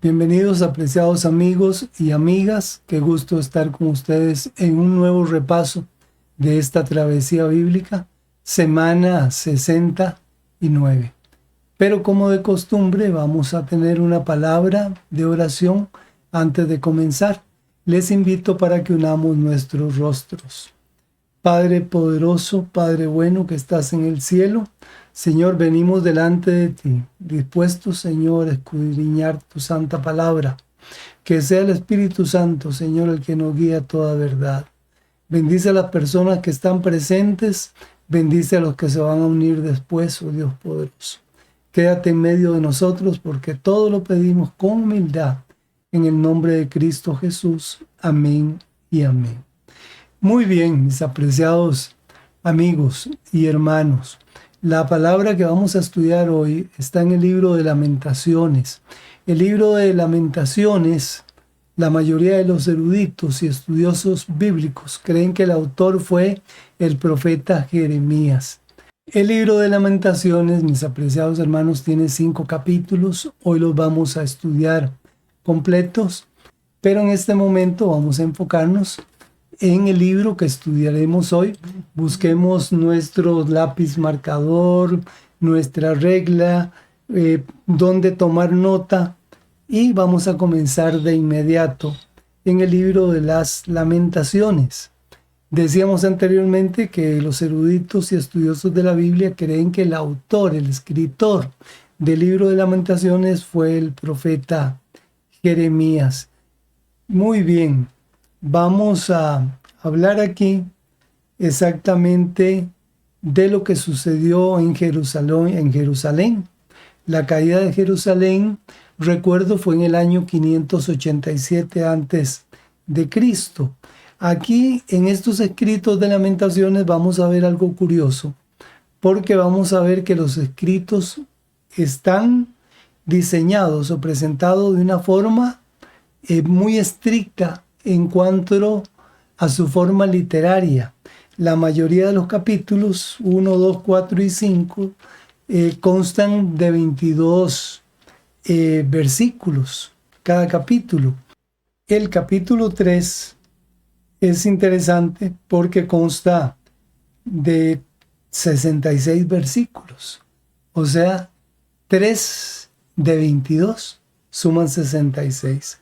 Bienvenidos, apreciados amigos y amigas. Qué gusto estar con ustedes en un nuevo repaso de esta travesía bíblica, semana 69. Pero como de costumbre, vamos a tener una palabra de oración antes de comenzar. Les invito para que unamos nuestros rostros. Padre poderoso, Padre bueno que estás en el cielo, Señor, venimos delante de ti, dispuestos, Señor, a escudriñar tu santa palabra. Que sea el Espíritu Santo, Señor, el que nos guíe a toda verdad. Bendice a las personas que están presentes, bendice a los que se van a unir después, oh Dios poderoso. Quédate en medio de nosotros porque todo lo pedimos con humildad, en el nombre de Cristo Jesús. Amén y amén. Muy bien, mis apreciados amigos y hermanos. La palabra que vamos a estudiar hoy está en el libro de Lamentaciones. El libro de Lamentaciones, la mayoría de los eruditos y estudiosos bíblicos creen que el autor fue el profeta Jeremías. El libro de Lamentaciones, mis apreciados hermanos, tiene 5 capítulos. Hoy los vamos a estudiar completos, pero en este momento vamos a enfocarnos en el libro que estudiaremos hoy. Busquemos nuestro lápiz marcador, nuestra regla, donde tomar nota, y vamos a comenzar de inmediato en el libro de las Lamentaciones. Decíamos anteriormente que los eruditos y estudiosos de la Biblia creen que el autor, el escritor del libro de Lamentaciones fue el profeta Jeremías. Muy bien. Vamos a hablar aquí exactamente de lo que sucedió en Jerusalén. La caída de Jerusalén, recuerdo, fue en el año 587 antes de Cristo. Aquí en estos escritos de Lamentaciones vamos a ver algo curioso, porque vamos a ver que los escritos están diseñados o presentados de una forma muy estricta en cuanto a su forma literaria. La mayoría de los capítulos, 1, 2, 4 y 5, constan de 22 versículos cada capítulo. El capítulo 3 es interesante porque consta de 66 versículos. O sea, 3 de 22 suman 66.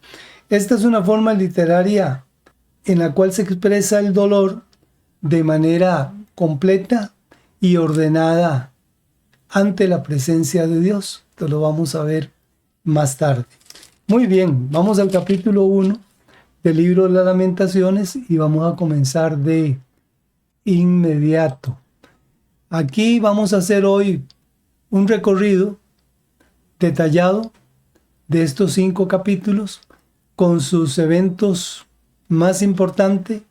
Esta es una forma literaria en la cual se expresa el dolor de manera completa y ordenada ante la presencia de Dios. Esto lo vamos a ver más tarde. Muy bien, vamos al capítulo 1 del libro de las Lamentaciones y vamos a comenzar de inmediato. Aquí vamos a hacer hoy un recorrido detallado de estos 5 capítulos, con sus eventos más importantes,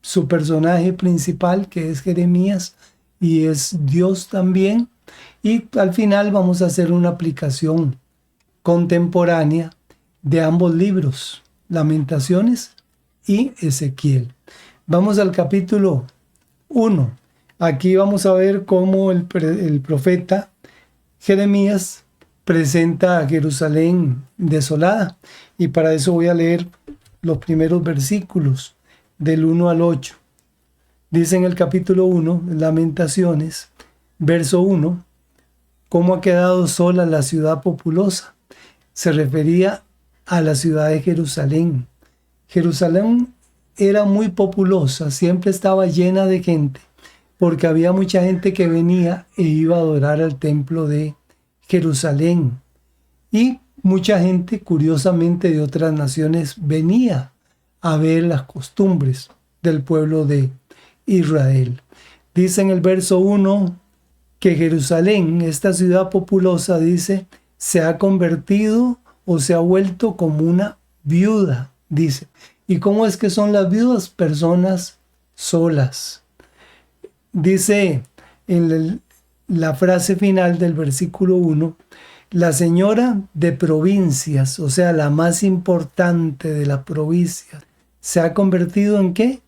su personaje principal, que es Jeremías, y es Dios también. Y al final vamos a hacer una aplicación contemporánea de ambos libros, Lamentaciones y Ezequiel. Vamos al capítulo 1. Aquí vamos a ver cómo el profeta Jeremías presenta a Jerusalén desolada. Y para eso voy a leer los primeros versículos del 1 al 8. Dice en el capítulo 1, Lamentaciones, verso 1, ¿cómo ha quedado sola la ciudad populosa? Se refería a la ciudad de Jerusalén. Jerusalén era muy populosa, siempre estaba llena de gente, porque había mucha gente que venía e iba a adorar al templo de Jerusalén. Y mucha gente, curiosamente, de otras naciones venía a ver las costumbres del pueblo de Israel. Dice en el verso 1 que Jerusalén, esta ciudad populosa, dice, se ha convertido o se ha vuelto como una viuda, dice. ¿Y cómo es que son las viudas? Personas solas. Dice en la frase final del versículo 1, la señora de provincias, o sea, la más importante de las provincias, ¿se ha convertido en qué?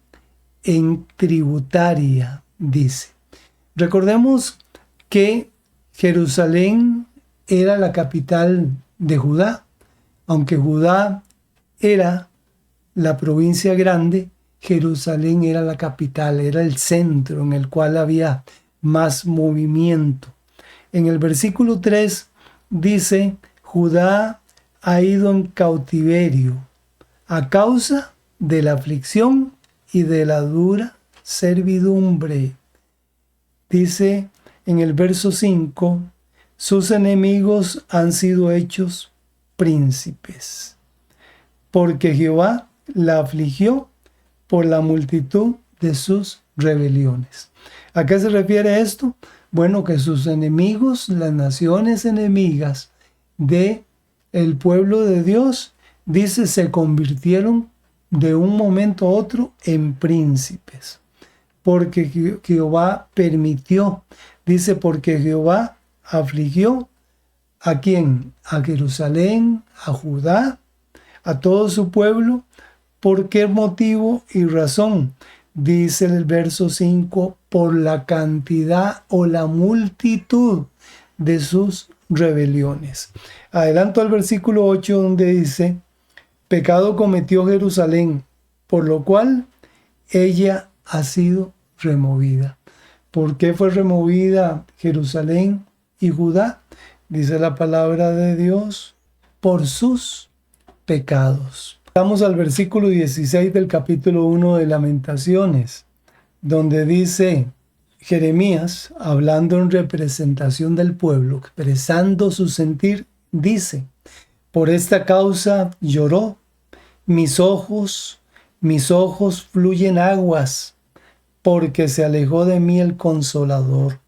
En tributaria, dice. Recordemos que Jerusalén era la capital de Judá. Aunque Judá era la provincia grande, Jerusalén era la capital, era el centro en el cual había más movimiento. En el versículo 3 dice, Judá ha ido en cautiverio a causa de la aflicción y de la dura servidumbre. Dice en el verso 5, sus enemigos han sido hechos príncipes, porque Jehová la afligió por la multitud de sus rebeliones. ¿A qué se refiere esto? Bueno, que sus enemigos, las naciones enemigas de el pueblo de Dios, dice, se convirtieron de un momento a otro en príncipes, porque Jehová permitió, dice, porque Jehová afligió ¿a quién? A Jerusalén, a Judá, a todo su pueblo. ¿Por qué motivo y razón? Dice el verso 5, por la cantidad o la multitud de sus rebeliones. Adelanto al versículo 8 donde dice, pecado cometió Jerusalén, por lo cual ella ha sido removida. ¿Por qué fue removida Jerusalén y Judá? Dice la palabra de Dios, por sus pecados. Vamos al versículo 16 del capítulo 1 de Lamentaciones, donde dice Jeremías, hablando en representación del pueblo, expresando su sentir, dice, por esta causa lloró, mis ojos fluyen aguas, porque se alejó de mí el Consolador.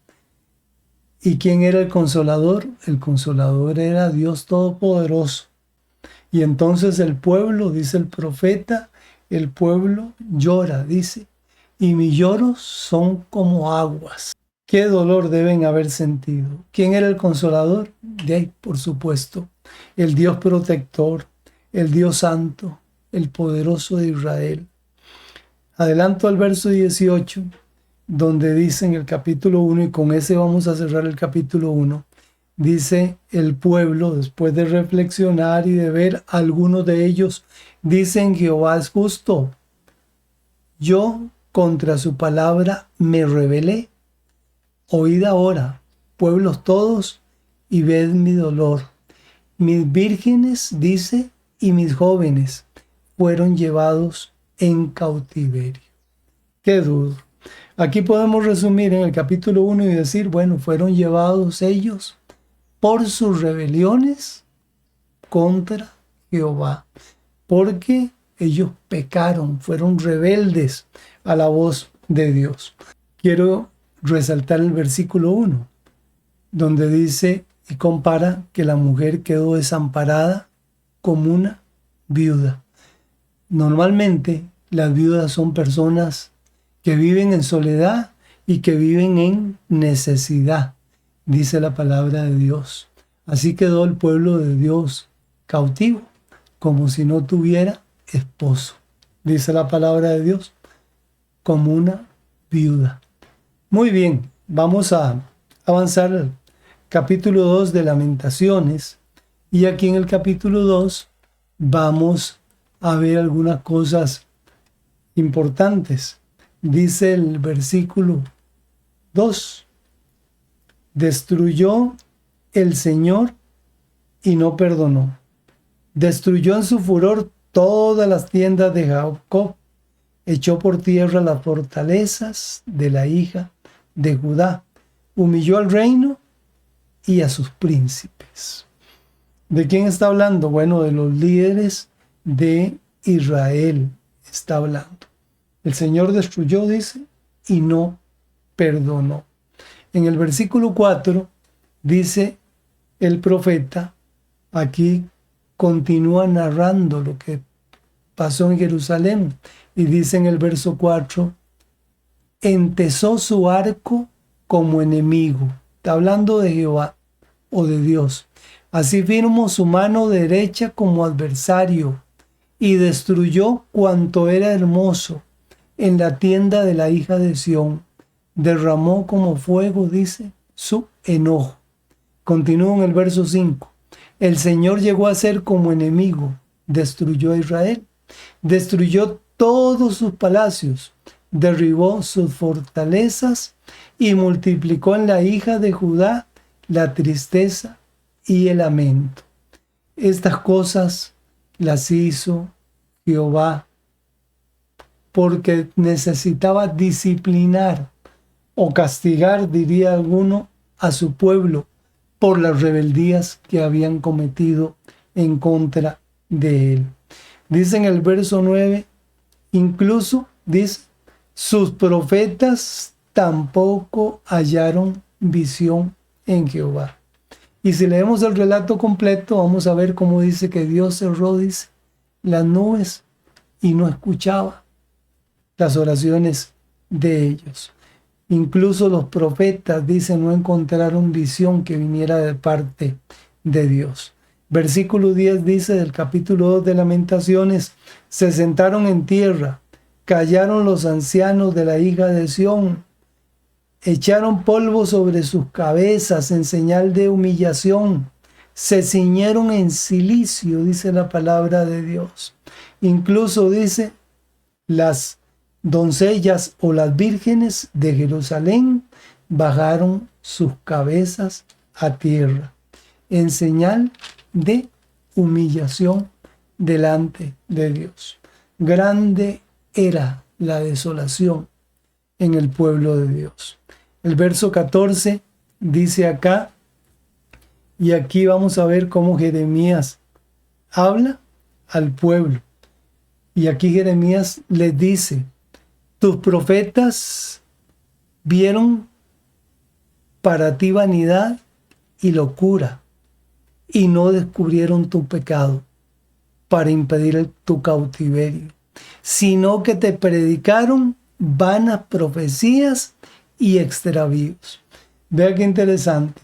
¿Y quién era el Consolador? El Consolador era Dios Todopoderoso. Y entonces el pueblo, dice el profeta, el pueblo llora, dice, y mis lloros son como aguas. ¿Qué dolor deben haber sentido? ¿Quién era el Consolador? De ahí, por supuesto, el Dios protector, el Dios santo, el poderoso de Israel. Adelanto al verso 18, donde dice en el capítulo 1, y con ese vamos a cerrar el capítulo 1, dice el pueblo, después de reflexionar y de ver, algunos de ellos dicen, Jehová es justo. Yo contra su palabra me rebelé. Oíd ahora, pueblos todos, y ved mi dolor. Mis vírgenes, dice, y mis jóvenes fueron llevados en cautiverio. Qué duro. Aquí podemos resumir en el capítulo 1 y decir, bueno, fueron llevados ellos por sus rebeliones contra Jehová, porque ellos pecaron, fueron rebeldes a la voz de Dios. Quiero resaltar el versículo 1, donde dice y compara que la mujer quedó desamparada como una viuda. Normalmente las viudas son personas que viven en soledad y que viven en necesidad, dice la palabra de Dios. Así quedó el pueblo de Dios cautivo, como si no tuviera esposo, dice la palabra de Dios, como una viuda. Muy bien, vamos a avanzar al capítulo 2 de Lamentaciones, y aquí en el capítulo 2 vamos a ver algunas cosas importantes. Dice el versículo 2, destruyó el Señor y no perdonó. Destruyó en su furor todas las tiendas de Jacob. Echó por tierra las fortalezas de la hija de Judá. Humilló al reino y a sus príncipes. ¿De quién está hablando? Bueno, de los líderes de Israel está hablando. El Señor destruyó, dice, y no perdonó. En el versículo 4 dice el profeta, aquí continúa narrando lo que pasó en Jerusalén, y dice en el verso 4, entesó su arco como enemigo. Está hablando de Jehová o de Dios. Así firmó su mano derecha como adversario y destruyó cuanto era hermoso en la tienda de la hija de Sión. Derramó como fuego, dice, su enojo. Continúa en el verso 5. El Señor llegó a ser como enemigo, destruyó a Israel, destruyó todos sus palacios, derribó sus fortalezas y multiplicó en la hija de Judá la tristeza y el lamento. Estas cosas las hizo Jehová porque necesitaba disciplinar o castigar, diría alguno, a su pueblo por las rebeldías que habían cometido en contra de él. Dice en el verso 9, incluso dice, sus profetas tampoco hallaron visión en Jehová. Y si leemos el relato completo, vamos a ver cómo dice que Dios cerró, dice, las nubes y no escuchaba las oraciones de ellos. Incluso los profetas, dicen, no encontraron visión que viniera de parte de Dios. Versículo 10 dice del capítulo 2 de Lamentaciones, se sentaron en tierra, callaron los ancianos de la hija de Sión, echaron polvo sobre sus cabezas en señal de humillación, se ciñeron en cilicio, dice la palabra de Dios. Incluso dice, las doncellas o las vírgenes de Jerusalén bajaron sus cabezas a tierra, en señal de humillación delante de Dios. Grande era la desolación en el pueblo de Dios. El verso 14 dice acá, y aquí vamos a ver cómo Jeremías habla al pueblo. Y aquí Jeremías les dice, tus profetas vieron para ti vanidad y locura, y no descubrieron tu pecado para impedir tu cautiverio, sino que te predicaron vanas profecías y extravíos. Vea qué interesante,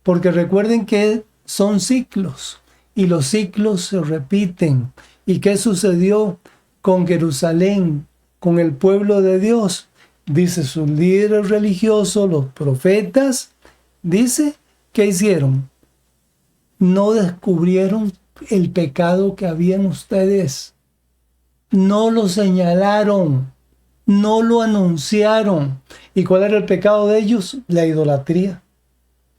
porque recuerden que son ciclos, y los ciclos se repiten. ¿Y qué sucedió con Jerusalén, con el pueblo de Dios? Dice, sus líderes religiosos, los profetas, dice, ¿qué hicieron? No descubrieron el pecado que habían ustedes. No lo señalaron, no lo anunciaron. ¿Y cuál era el pecado de ellos? La idolatría,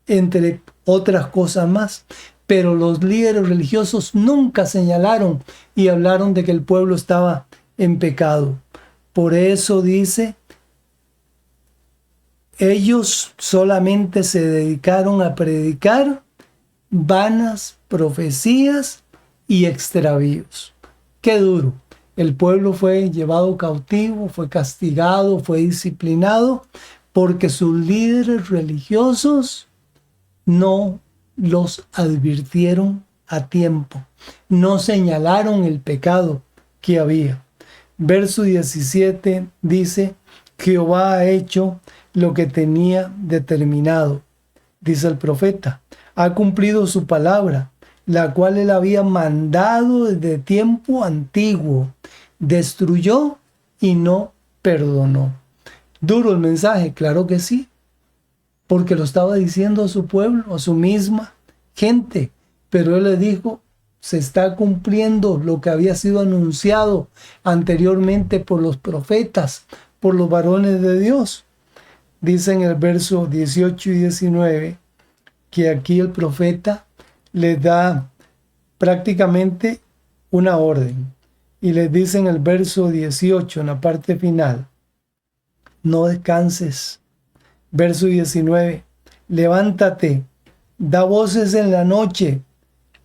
entre otras cosas más. Pero los líderes religiosos nunca señalaron y hablaron de que el pueblo estaba en pecado. Por eso dice, ellos solamente se dedicaron a predicar vanas profecías y extravíos. Qué duro. El pueblo fue llevado cautivo, fue castigado, fue disciplinado, porque sus líderes religiosos no los advirtieron a tiempo, no señalaron el pecado que había. Verso 17 dice, Jehová ha hecho lo que tenía determinado, dice el profeta, ha cumplido su palabra, la cual él había mandado desde tiempo antiguo, destruyó y no perdonó. Duro el mensaje, claro que sí, porque lo estaba diciendo a su pueblo, a su misma gente, pero él le dijo, se está cumpliendo lo que había sido anunciado anteriormente por los profetas, por los varones de Dios. Dice en el verso 18 y 19 que aquí el profeta les da prácticamente una orden. Y les dice en el verso 18, en la parte final, no descanses. Verso 19, levántate, da voces en la noche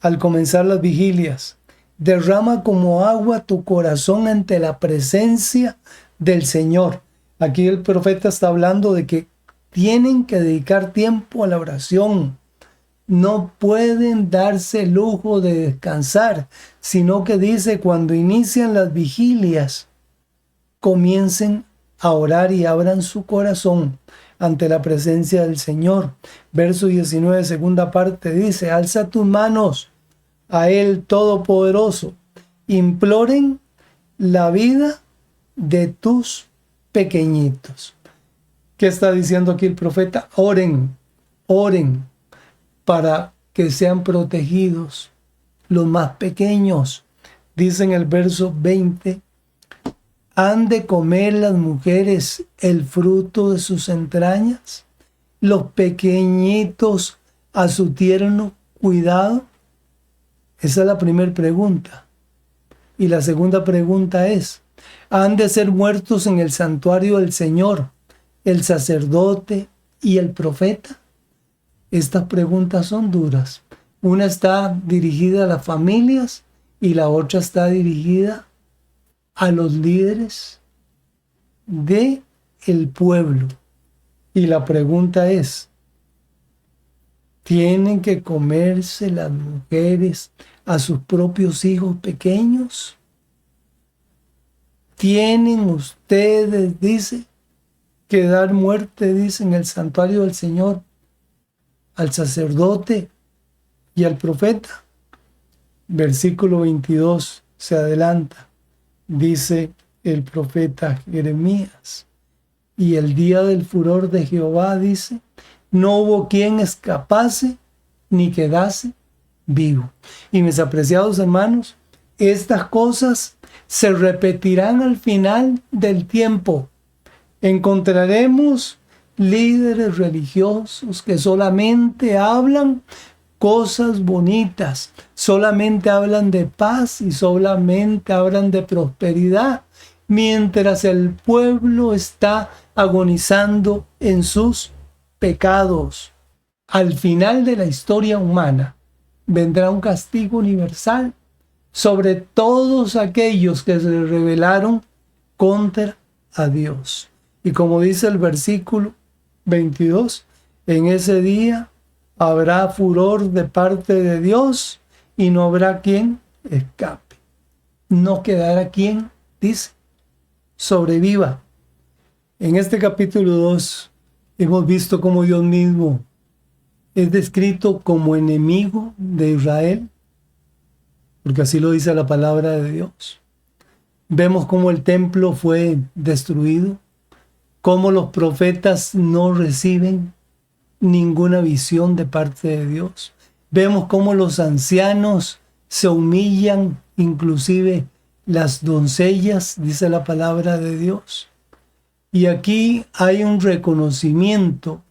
al comenzar las vigilias. Derrama como agua tu corazón ante la presencia del Señor. Aquí el profeta está hablando de que tienen que dedicar tiempo a la oración. No pueden darse el lujo de descansar, sino que dice, cuando inician las vigilias, comiencen a orar y abran su corazón ante la presencia del Señor. Verso 19, segunda parte, dice, alza tus manos a Él Todopoderoso, imploren la vida de tus pequeñitos. ¿Qué está diciendo aquí el profeta? Oren, oren para que sean protegidos. Los más pequeños, dice en el verso 20, ¿han de comer las mujeres el fruto de sus entrañas? Los pequeñitos a su tierno cuidado. Esa es la primera pregunta. Y la segunda pregunta es, ¿han de ser muertos en el santuario del Señor el sacerdote y el profeta? Estas preguntas son duras. Una está dirigida a las familias y la otra está dirigida a los líderes del pueblo. Y la pregunta es, ¿tienen que comerse las mujeres a sus propios hijos pequeños? ¿Tienen ustedes, dice, que dar muerte, dice, en el santuario del Señor al sacerdote y al profeta? Versículo 22 se adelanta. Dice el profeta Jeremías, y el día del furor de Jehová, dice, no hubo quien escapase ni quedase vivo. Y mis apreciados hermanos, estas cosas se repetirán al final del tiempo. Encontraremos líderes religiosos que solamente hablan cosas bonitas, solamente hablan de paz y solamente hablan de prosperidad, mientras el pueblo está agonizando en sus pecados. Al final de la historia humana vendrá un castigo universal sobre todos aquellos que se rebelaron contra a Dios. Y como dice el versículo 22, en ese día habrá furor de parte de Dios y no habrá quien escape. No quedará quien, dice, sobreviva. En este capítulo 2 hemos visto cómo Dios mismo es descrito como enemigo de Israel, porque así lo dice la palabra de Dios. Vemos cómo el templo fue destruido, cómo los profetas no reciben ninguna visión de parte de Dios. Vemos cómo los ancianos se humillan, inclusive las doncellas, dice la palabra de Dios. Y aquí hay un reconocimiento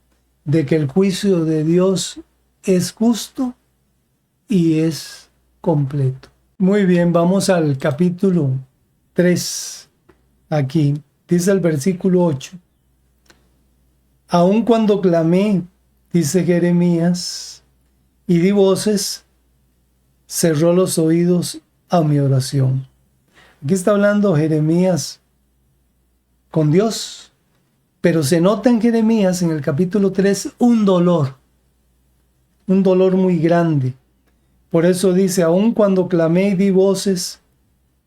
de que el juicio de Dios es justo y es completo. Muy bien, vamos al capítulo 3. Aquí dice el versículo 8. Aun cuando clamé, dice Jeremías, y di voces, cerró los oídos a mi oración. Aquí está hablando Jeremías con Dios, pero se nota en Jeremías, en el capítulo 3, un dolor muy grande. Por eso dice, aun cuando clamé y di voces,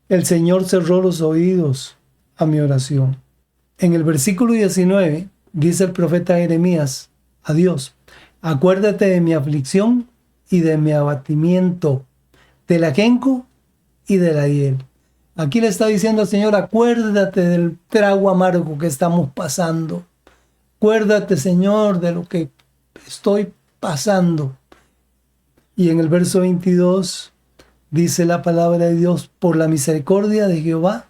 el Señor cerró los oídos a mi oración. En el versículo 19, dice el profeta Jeremías a Dios, acuérdate de mi aflicción y de mi abatimiento, del ajenjo y de la hiel. Aquí le está diciendo al Señor, acuérdate del trago amargo que estamos pasando. Acuérdate, Señor, de lo que estoy pasando. Y en el verso 22 dice la palabra de Dios, por la misericordia de Jehová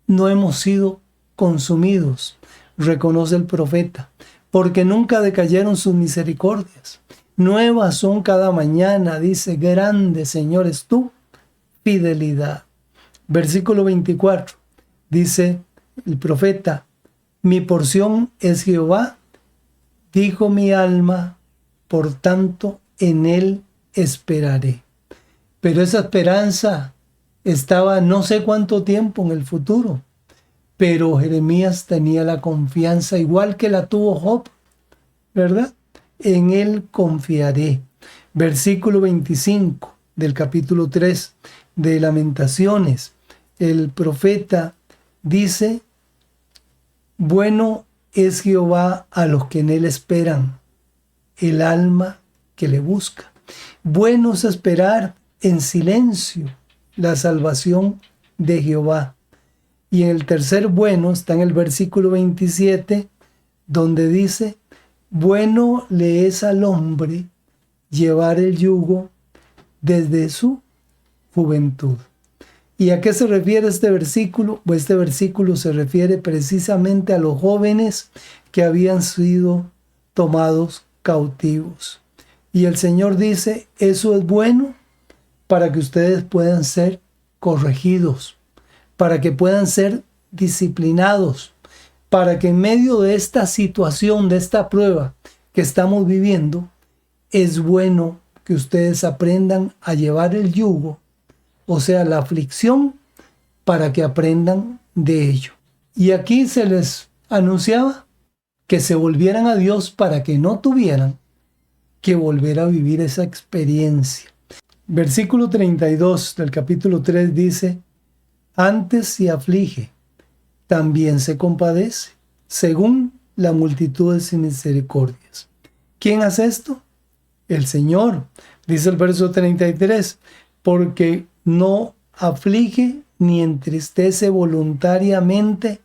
no hemos sido consumidos, reconoce el profeta, porque nunca decayeron sus misericordias. Nuevas son cada mañana, dice, grande, Señor, es tu fidelidad. Versículo 24, dice el profeta, mi porción es Jehová, dijo mi alma, por tanto en él esperaré. Pero esa esperanza estaba no sé cuánto tiempo en el futuro, pero Jeremías tenía la confianza igual que la tuvo Job, ¿verdad? En él confiaré. Versículo 25 del capítulo 3 de Lamentaciones. El profeta dice, bueno es Jehová a los que en él esperan, el alma que le busca. Bueno es esperar en silencio la salvación de Jehová. Y en el tercer bueno está en el versículo 27, donde dice, bueno le es al hombre llevar el yugo desde su juventud. ¿Y a qué se refiere este versículo? Pues este versículo se refiere precisamente a los jóvenes que habían sido tomados cautivos. Y el Señor dice, eso es bueno para que ustedes puedan ser corregidos, para que puedan ser disciplinados, para que en medio de esta situación, de esta prueba que estamos viviendo, es bueno que ustedes aprendan a llevar el yugo, o sea, la aflicción, para que aprendan de ello. Y aquí se les anunciaba que se volvieran a Dios para que no tuvieran que volver a vivir esa experiencia. Versículo 32 del capítulo 3 dice, antes se aflige, también se compadece, según la multitud de sus misericordias. ¿Quién hace esto? El Señor. Dice el verso 33, porque no aflige ni entristece voluntariamente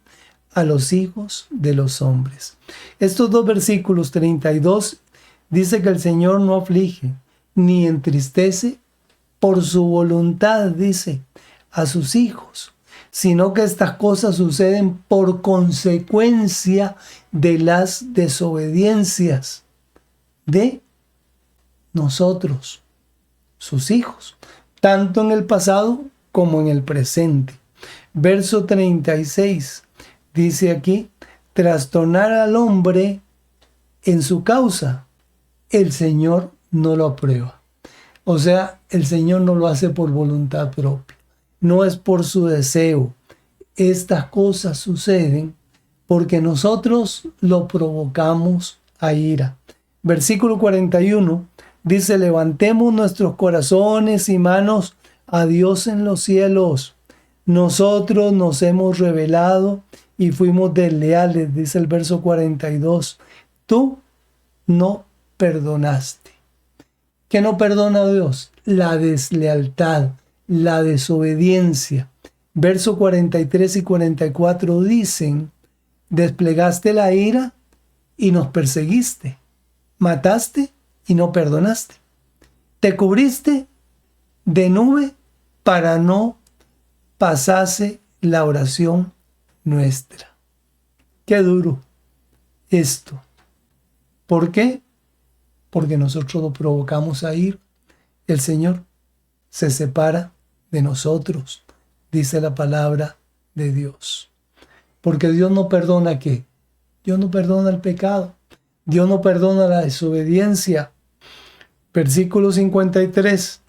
a los hijos de los hombres. Estos dos versículos 32 dice que el Señor no aflige ni entristece por su voluntad, dice, a sus hijos, sino que estas cosas suceden por consecuencia de las desobediencias de nosotros, sus hijos, tanto en el pasado como en el presente. Verso 36 dice aquí, trastornar al hombre en su causa, el Señor no lo aprueba. O sea, el Señor no lo hace por voluntad propia, no es por su deseo. Estas cosas suceden porque nosotros lo provocamos a ira. Versículo 41 dice, levantemos nuestros corazones y manos a Dios en los cielos. Nosotros nos hemos rebelado y fuimos desleales, dice el verso 42. Tú no perdonaste. ¿Qué no perdona a Dios? La deslealtad, la desobediencia. Verso 43 y 44 dicen, desplegaste la ira y nos perseguiste. Mataste y no perdonaste. Te cubriste de nube para no pasase la oración nuestra. Qué duro esto. ¿Por qué? Porque nosotros lo provocamos a ir. El Señor se separa de nosotros, dice la palabra de Dios. Porque Dios no perdona ¿qué? Dios no perdona el pecado. Dios no perdona la desobediencia. Versículo 53.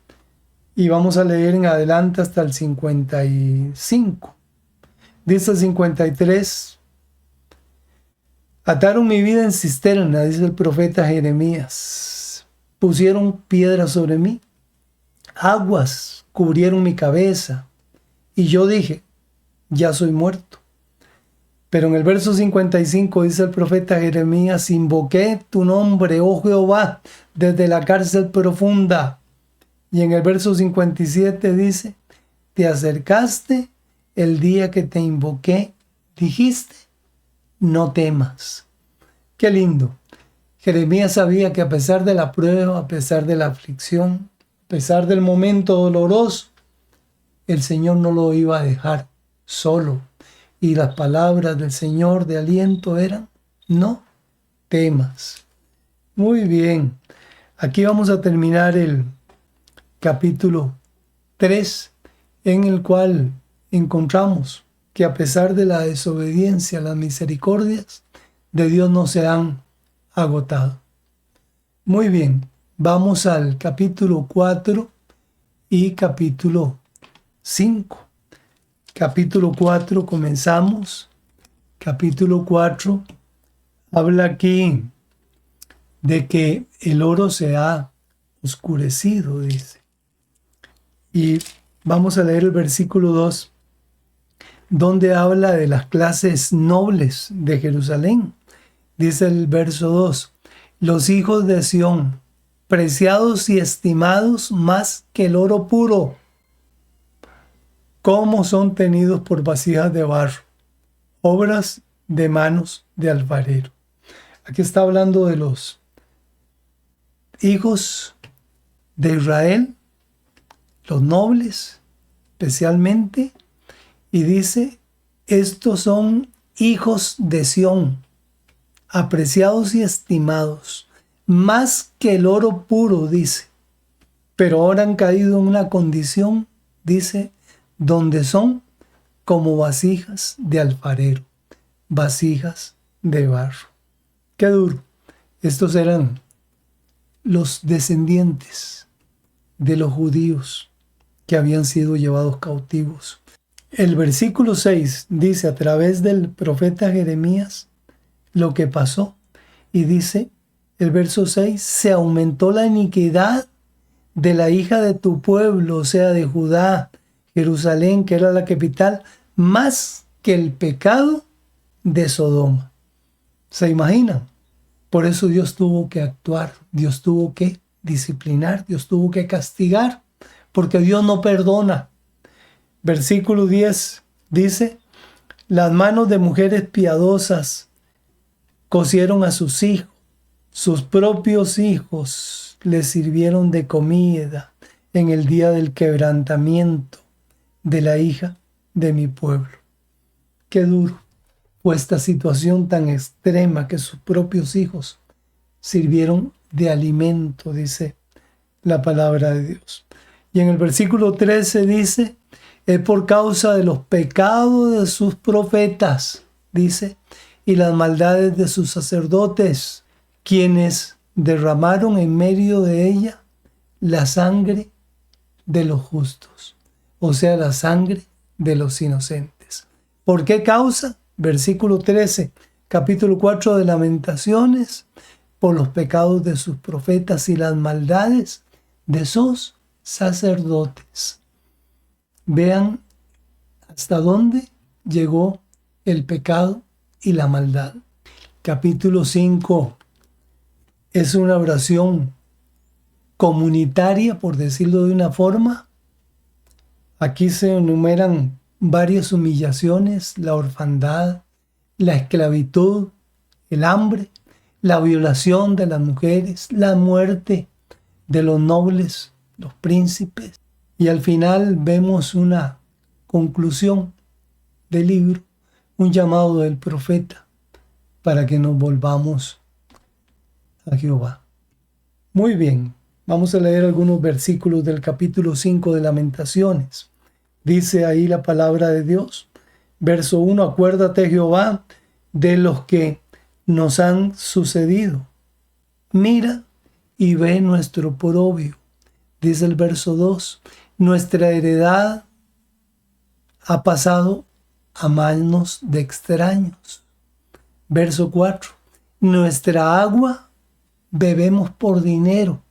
Y vamos a leer en adelante hasta el 55. Dice el 53. Ataron mi vida en cisterna, dice el profeta Jeremías. Pusieron piedras sobre mí. Aguas cubrieron mi cabeza. Y yo dije, ya soy muerto. Pero en el verso 55 dice el profeta Jeremías, invoqué tu nombre, oh Jehová, desde la cárcel profunda. Y en el verso 57 dice, te acercaste el día que te invoqué, dijiste, no temas. Qué lindo. Jeremías sabía que a pesar de la prueba, a pesar de la aflicción, a pesar del momento doloroso, el Señor no lo iba a dejar solo. Y las palabras del Señor de aliento eran, no temas. Muy bien. Aquí vamos a terminar el capítulo 3, en el cual encontramos que a pesar de la desobediencia, las misericordias de Dios no se han agotado. Muy bien, vamos al capítulo 4 y capítulo 5. Capítulo 4 comenzamos. Capítulo 4 habla aquí de que el oro se ha oscurecido, dice. Y vamos a leer el versículo 2, donde habla de las clases nobles de Jerusalén. Dice el verso 2, los hijos de Sión, preciados y estimados más que el oro puro, cómo son tenidos por vasijas de barro, obras de manos de alfarero. Aquí está hablando de los hijos de Israel, los nobles especialmente, y dice, estos son hijos de Sión, apreciados y estimados, más que el oro puro, dice, pero ahora han caído en una condición, dice, donde son como vasijas de alfarero, vasijas de barro. Qué duro. Estos eran los descendientes de los judíos que habían sido llevados cautivos. El versículo 6 dice a través del profeta Jeremías lo que pasó, y dice el verso 6, se aumentó la iniquidad de la hija de tu pueblo, o sea, de Judá, Jerusalén, que era la capital, más que el pecado de Sodoma. ¿Se imaginan? Por eso Dios tuvo que actuar, Dios tuvo que disciplinar, Dios tuvo que castigar, porque Dios no perdona. Versículo 10 dice, las manos de mujeres piadosas cosieron a sus hijos, sus propios hijos les sirvieron de comida en el día del quebrantamiento de la hija de mi pueblo. Qué duro fue esta situación tan extrema que sus propios hijos sirvieron de alimento, dice la palabra de Dios. Y en el versículo 13 dice, es por causa de los pecados de sus profetas, dice, y las maldades de sus sacerdotes, quienes derramaron en medio de ella la sangre de los justos, o sea, la sangre de los inocentes. ¿Por qué causa? Versículo 13, capítulo 4 de Lamentaciones, por los pecados de sus profetas y las maldades de sus sacerdotes. Vean hasta dónde llegó el pecado y la maldad. Capítulo 5 es una oración comunitaria, por decirlo de una forma. Aquí se enumeran varias humillaciones, la orfandad, la esclavitud, el hambre, la violación de las mujeres, la muerte de los nobles, los príncipes. Y al final vemos una conclusión del libro, un llamado del profeta para que nos volvamos a Jehová. Muy bien, vamos a leer algunos versículos del capítulo 5 de Lamentaciones. Dice ahí la palabra de Dios, verso 1, acuérdate, Jehová, de los que nos han sucedido. Mira y ve nuestro oprobio. Dice el verso 2, nuestra heredad ha pasado a manos de extraños. Verso 4, nuestra agua bebemos por dinero.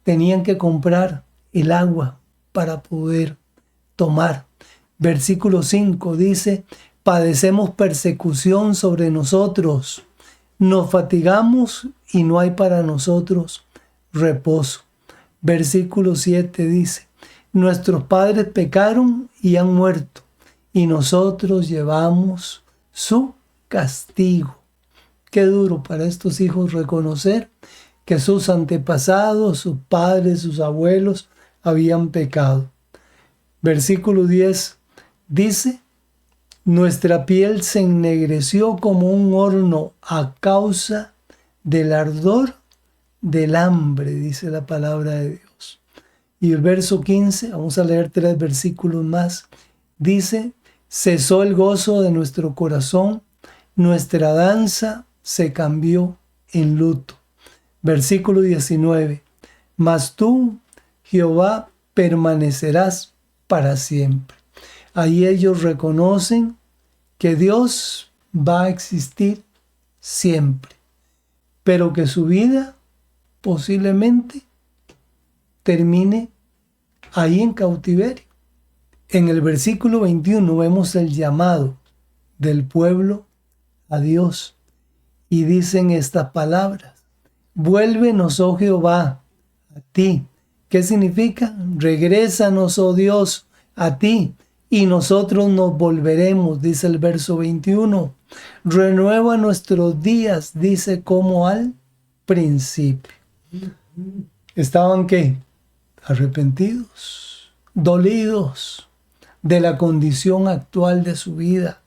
Tenían que comprar el agua para poder tomar. Versículo 5 dice, padecemos persecución sobre nosotros, nos fatigamos y no hay para nosotros reposo. Versículo 7 dice, nuestros padres pecaron y han muerto, y nosotros llevamos su castigo. Qué duro para estos hijos reconocer que sus antepasados, sus padres, sus abuelos habían pecado. Versículo 10 dice, nuestra piel se ennegreció como un horno a causa del ardor del hambre, dice la palabra de Dios. Y el verso 15, vamos a leer 3 versículos más, dice, cesó el gozo de nuestro corazón, nuestra danza se cambió en luto. Versículo 19, mas tú, Jehová, permanecerás para siempre. Ahí ellos reconocen que Dios va a existir siempre, pero que su vida posiblemente termine ahí en cautiverio. En el versículo 21 vemos el llamado del pueblo a Dios y dicen estas palabras, vuélvenos, oh Jehová, a ti. ¿Qué significa? Regrésanos, oh Dios, a ti, y nosotros nos volveremos, dice el verso 21. Renueva nuestros días, dice, como al principio. ¿Estaban qué? arrepentidos, dolidos de la condición actual de su vida.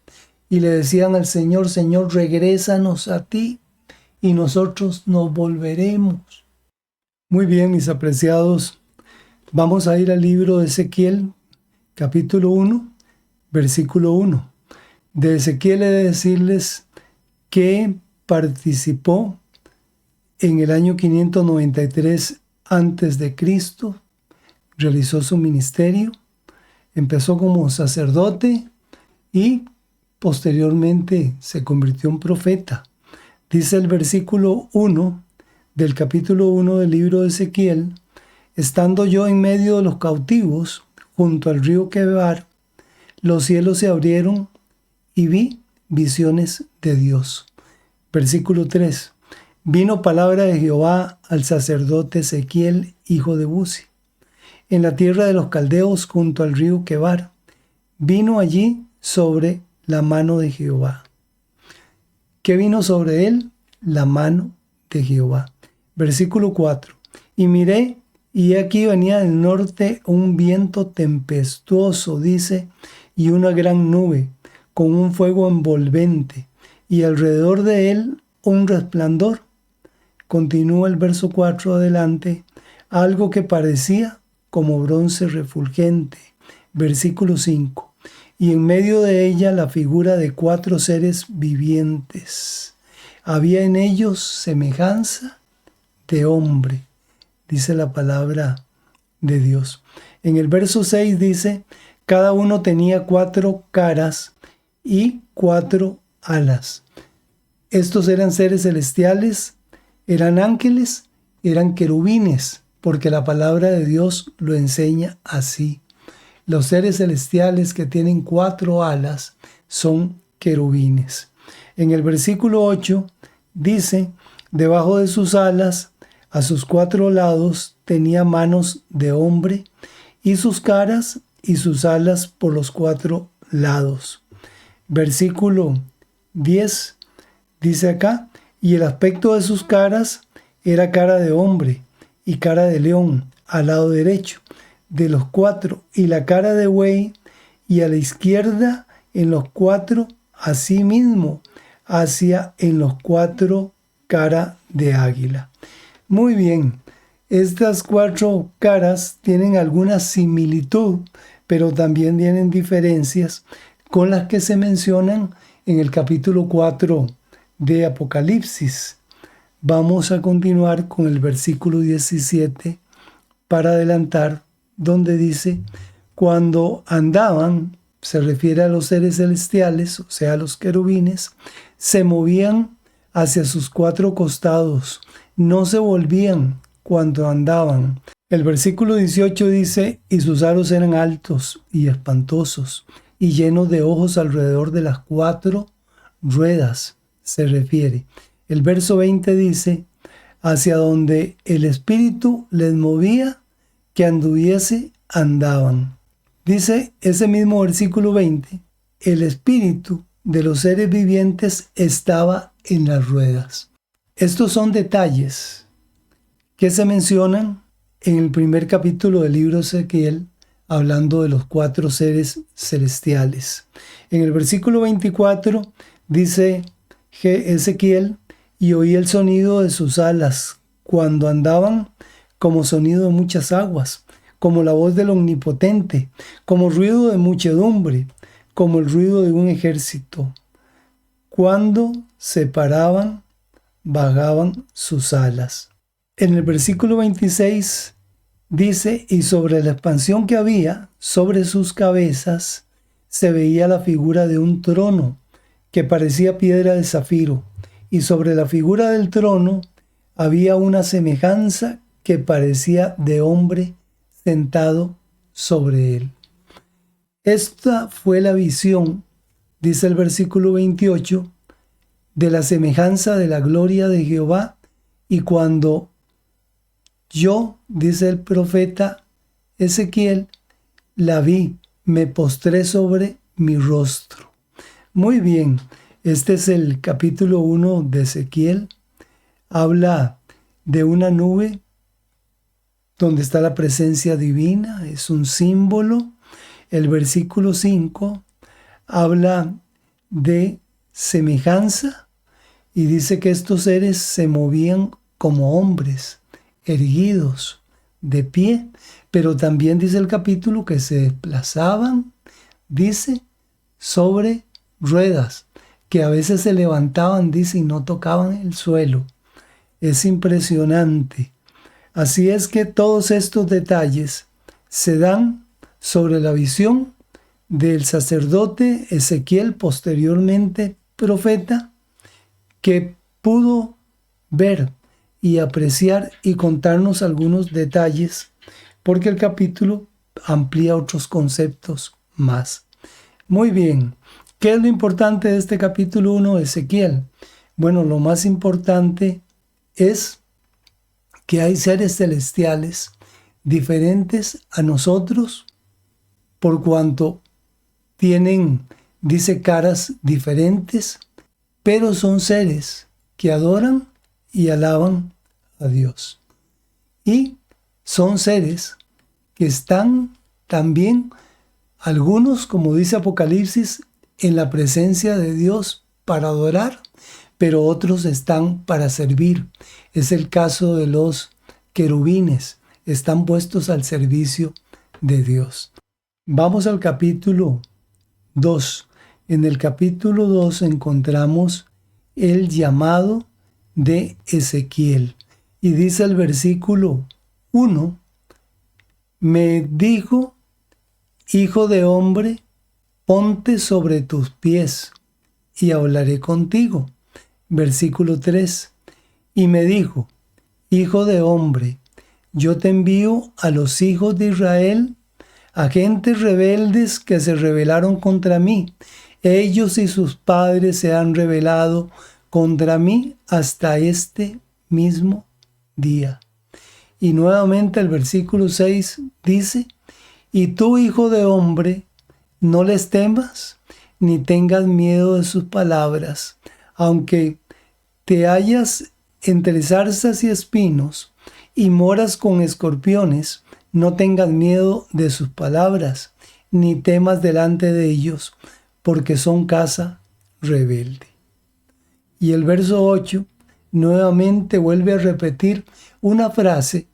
Y le decían al Señor: Señor, regrésanos a ti y nosotros nos volveremos. Muy bien, mis apreciados, vamos a ir al libro de Ezequiel, capítulo 1, versículo 1. De Ezequiel he de decirles que participó en el año 593 antes de Cristo, realizó su ministerio, empezó como sacerdote y posteriormente se convirtió en profeta. Dice el versículo 1 del capítulo 1 del libro de Ezequiel: estando yo en medio de los cautivos, junto al río Quebar, los cielos se abrieron y vi visiones de Dios. Versículo 3. Vino palabra de Jehová al sacerdote Ezequiel, hijo de Buzi, en la tierra de los caldeos junto al río Quebar. Vino allí sobre la mano de Jehová. ¿Qué vino sobre él? La mano de Jehová. Versículo 4. Y miré, y aquí venía del norte un viento tempestuoso, dice, y una gran nube, con un fuego envolvente, y alrededor de él un resplandor. Continúa el verso 4 adelante: algo que parecía como bronce refulgente. Versículo 5. Y en medio de ella la figura de 4 seres vivientes. Había en ellos semejanza de hombre, dice la palabra de Dios. En el verso 6 dice: cada uno tenía 4 caras y 4 alas. Estos eran seres celestiales, eran ángeles, eran querubines, porque la palabra de Dios lo enseña así. Los seres celestiales que tienen 4 alas son querubines. En el versículo 8 dice: debajo de sus alas, a sus 4 lados, tenía manos de hombre, y sus caras y sus alas por los 4 lados. Versículo 10 dice acá: y el aspecto de sus caras era cara de hombre y cara de león al lado derecho de los 4, y la cara de buey, y a la izquierda en los 4, asimismo hacia en los 4 cara de águila. Muy bien, estas 4 caras tienen alguna similitud, pero también tienen diferencias con las que se mencionan en el capítulo 4 de Apocalipsis. Vamos a continuar con el versículo 17 para adelantar, donde dice: cuando andaban, se refiere a los seres celestiales, o sea, a los querubines, se movían hacia sus 4 costados, no se volvían cuando andaban. El versículo 18 dice: y sus aros eran altos y espantosos, y llenos de ojos alrededor de las 4 ruedas, se refiere. El verso 20 dice: hacia donde el Espíritu les movía que anduviese, andaban. Dice ese mismo versículo 20: el Espíritu de los seres vivientes estaba en las ruedas. Estos son detalles que se mencionan en el primer capítulo del libro de Ezequiel, hablando de los 4 seres celestiales. En el versículo 24 dice Ezequiel: y oí el sonido de sus alas cuando andaban, como sonido de muchas aguas, como la voz del Omnipotente, como ruido de muchedumbre, como el ruido de un ejército. Cuando se paraban, vagaban sus alas. En el versículo 26 dice: y sobre la expansión que había sobre sus cabezas se veía la figura de un trono que parecía piedra de zafiro, y sobre la figura del trono había una semejanza que parecía de hombre sentado sobre él. Esta fue la visión, dice el versículo 28, de la semejanza de la gloria de Jehová, y cuando yo, dice el profeta Ezequiel, la vi, me postré sobre mi rostro. Muy bien, este es el capítulo 1 de Ezequiel. Habla de una nube donde está la presencia divina, es un símbolo. El versículo 5 habla de semejanza y dice que estos seres se movían como hombres, erguidos, de pie, pero también dice el capítulo que se desplazaban, dice, sobre ruedas, que a veces se levantaban, dice, y no tocaban el suelo. Es impresionante. Así es que todos estos detalles se dan sobre la visión del sacerdote Ezequiel, posteriormente profeta, que pudo ver y apreciar y contarnos algunos detalles, porque el capítulo amplía otros conceptos más. Muy bien, ¿qué es lo importante de este capítulo 1 de Ezequiel? Bueno, lo más importante es que hay seres celestiales diferentes a nosotros por cuanto tienen, dice, caras diferentes, pero son seres que adoran y alaban a Dios. Y son seres que están también, algunos, como dice Apocalipsis, en la presencia de Dios para adorar, pero otros están para servir. Es el caso de los querubines, están puestos al servicio de Dios. Vamos al capítulo 2. En el capítulo 2 encontramos el llamado de Ezequiel. Y dice el versículo 1, me dijo, hijo de hombre, ponte sobre tus pies y hablaré contigo. Versículo 3, y me dijo, hijo de hombre, yo te envío a los hijos de Israel, a gentes rebeldes que se rebelaron contra mí. Ellos y sus padres se han rebelado contra mí hasta este mismo día. Y nuevamente el versículo 6 dice, y tú, hijo de hombre, no les temas, ni tengas miedo de sus palabras, aunque te hallas entre zarzas y espinos, y moras con escorpiones, no tengas miedo de sus palabras, ni temas delante de ellos, porque son casa rebelde. Y el verso 8 nuevamente vuelve a repetir una frase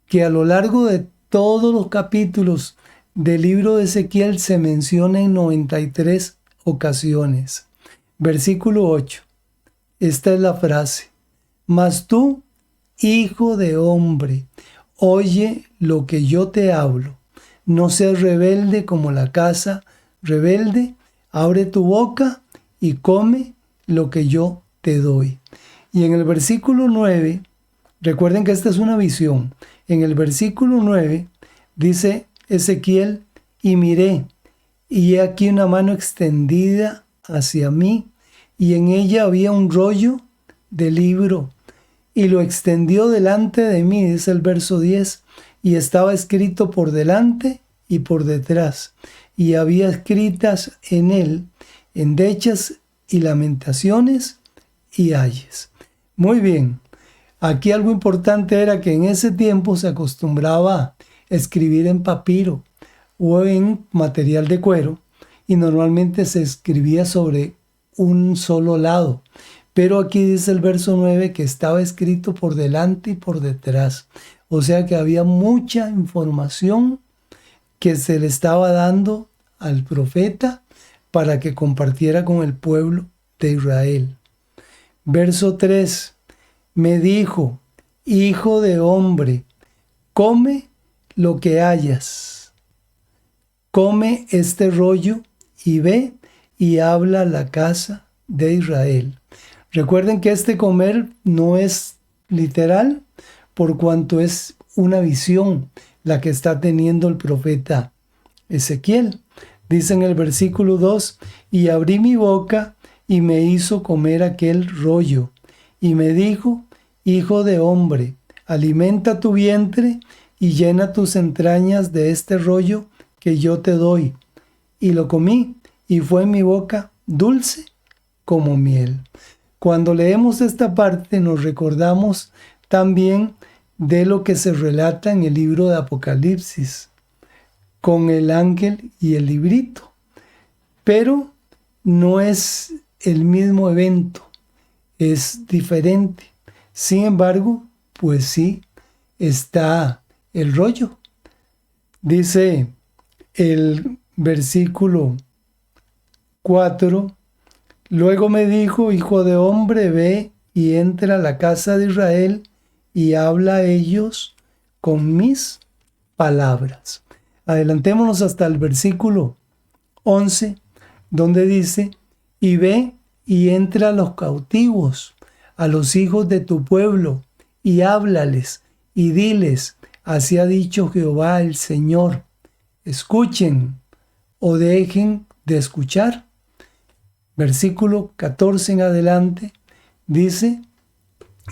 que a lo largo de todos los capítulos del libro de Ezequiel se menciona en 93 ocasiones. Versículo 8. Esta es la frase. Mas tú, hijo de hombre, oye lo que yo te hablo. No seas rebelde como la casa rebelde. Abre tu boca y come lo que yo te doy. Y en el versículo 9, recuerden que esta es una visión. En el versículo 9 dice Ezequiel, y miré, y he aquí una mano extendida hacia mí, y en ella había un rollo de libro, y lo extendió delante de mí, dice el verso 10, y estaba escrito por delante y por detrás, y había escritas en él endechas y lamentaciones y ayes. Muy bien, aquí algo importante era que en ese tiempo se acostumbraba a escribir en papiro o en material de cuero, y normalmente se escribía sobre un solo lado. Pero aquí dice el verso 9 que estaba escrito por delante y por detrás. O sea que había mucha información que se le estaba dando al profeta para que compartiera con el pueblo de Israel. Verso 3. Me dijo, hijo de hombre, come lo que hayas. Come este rollo y ve y habla a la casa de Israel. Recuerden que este comer no es literal, por cuanto es una visión la que está teniendo el profeta Ezequiel. Dice en el versículo 2, y abrí mi boca y me hizo comer aquel rollo. Y me dijo, hijo de hombre, alimenta tu vientre y llena tus entrañas de este rollo que yo te doy. Y lo comí, y fue en mi boca dulce como miel. Cuando leemos esta parte nos recordamos también de lo que se relata en el libro de Apocalipsis, con el ángel y el librito. Pero no es el mismo evento, es diferente. Sin embargo, pues sí, está el rollo. Dice el versículo 4, luego me dijo, hijo de hombre, ve y entra a la casa de Israel y habla a ellos con mis palabras. Adelantémonos hasta el versículo 11, donde dice, y ve y entra a los cautivos, a los hijos de tu pueblo, y háblales, y diles, así ha dicho Jehová el Señor, escuchen o dejen de escuchar. Versículo 14 en adelante dice,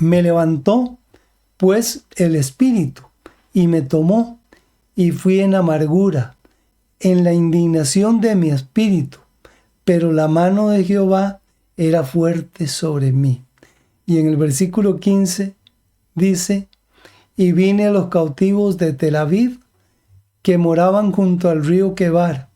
me levantó pues el Espíritu y me tomó y fui en amargura, en la indignación de mi espíritu, pero la mano de Jehová era fuerte sobre mí. Y en el versículo 15 dice, y vine a los cautivos de Tel Aviv, que moraban junto al río Quebar,